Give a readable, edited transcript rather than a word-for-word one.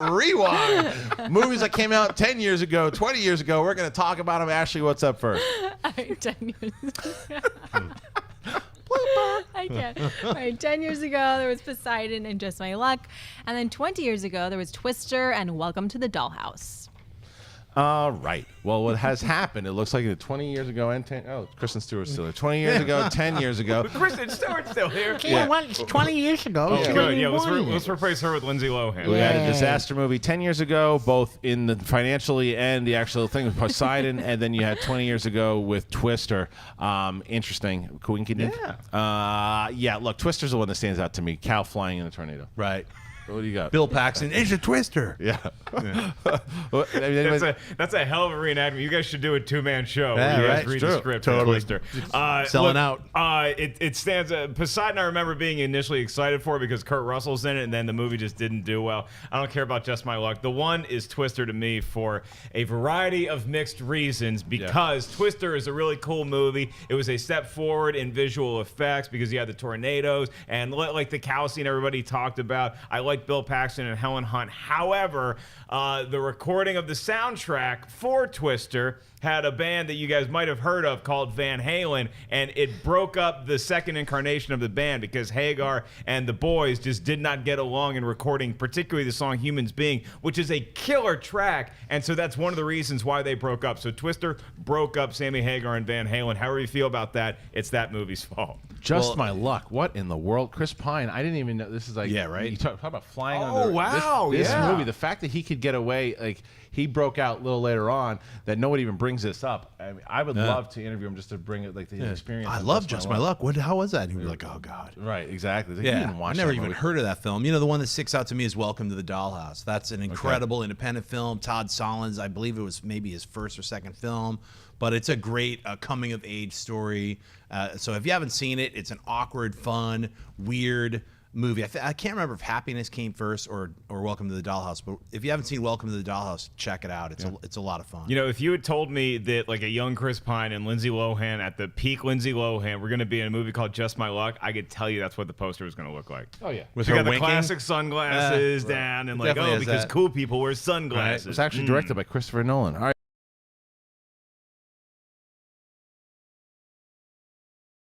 Rewind. Movies that came out 10 years ago, 20 years ago. We're going to talk about them. Ashley, what's up first? All right, 10 years ago. I can't. All right, 10 years ago, there was Poseidon and Just My Luck. And then 20 years ago, there was Twister and Welcome to the Dollhouse. Right. Well, what has happened, it looks like 20 years ago and 10... Oh, Kristen Stewart's still there. 20 years ago, 10 years ago. Kristen Stewart's still here. Yeah, well, it's 20 years ago. Oh, good. Yeah, let's replace her with Lindsay Lohan. We had a disaster movie 10 years ago, both in the financially and the actual thing with Poseidon, and then you had 20 years ago with Twister. Interesting. Coincidence? Yeah. Yeah, look, Twister's the one that stands out to me. Cow flying in a tornado. Right. What do you got? Bill Paxton. It's a Twister. Yeah. That's a hell of a reenactment. You guys should do a two-man show. Yeah, where you guys right. read It's the true. script. Totally. Twister. Selling out. It stands. Poseidon, I remember being initially excited for because Kurt Russell's in it, and then the movie just didn't do well. I don't care about Just My Luck. The one is Twister to me for a variety of mixed reasons because Twister is a really cool movie. It was a step forward in visual effects because you had the tornadoes and like the cow scene everybody talked about. I like Bill Paxton and Helen Hunt. However, the recording of the soundtrack for Twister had a band that you guys might have heard of called Van Halen, and it broke up the second incarnation of the band because Hagar and the boys just did not get along in recording, particularly the song Humans Being, which is a killer track, and so that's one of the reasons why they broke up. So Twister broke up Sammy Hagar and Van Halen. However you feel about that, it's that movie's fault. Just My Luck. What in the world? Chris Pine, I didn't even know. This is like... Yeah, right? You talk about flying Oh, under... wow, This yeah. movie, the fact that he could get away, like, he broke out a little later on, that nobody even brings this up. I mean, I would love to interview him just to bring it, like, the experience. I of love Just My Luck. How was that? And you'd be like, oh, God. Right, exactly. Like, you Yeah, didn't watch I never that even movie. heard of that film. You know, the one that sticks out to me is Welcome to the Dollhouse. That's an incredible independent film. Todd Solondz, I believe it was maybe his first or second film, but it's a great coming-of-age story. So if you haven't seen it, it's an awkward, fun, weird movie. I can't remember if Happiness came first or Welcome to the Dollhouse, but if you haven't seen Welcome to the Dollhouse, check it out. It's a lot of fun. You know, if you had told me that like a young Chris Pine and Lindsay Lohan at the peak Lindsay Lohan were going to be in a movie called Just My Luck, I could tell you that's what the poster was going to look like. Oh, yeah. With She her got the winking? classic sunglasses down and like, Definitely oh, has because that. cool people wear sunglasses. It was actually directed by Christopher Nolan. All right.